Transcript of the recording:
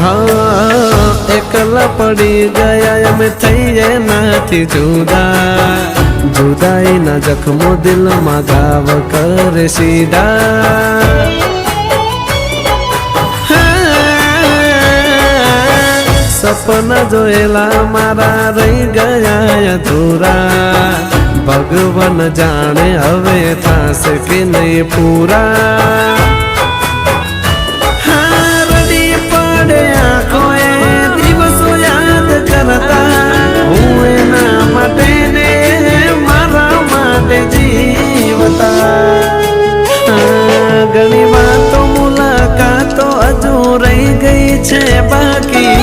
हाँ एकला पड़ी गया અમે થઈએ નથી જુદા જુદાઈના જખમો દિલમાં ઘાવ કરે સીધા સપના જોયેલા મારા રહી ગયા અધૂરા ભગવાન જાણે હવે થાશે કે નહીં પૂરા રડી પડે આંખોએ દિવસો યાદ કરતા હું એના માટે ને મારા માટે જીવતા ઘણી વાતો મુલાકાતો હજુ રહી ગઈ છે બાકી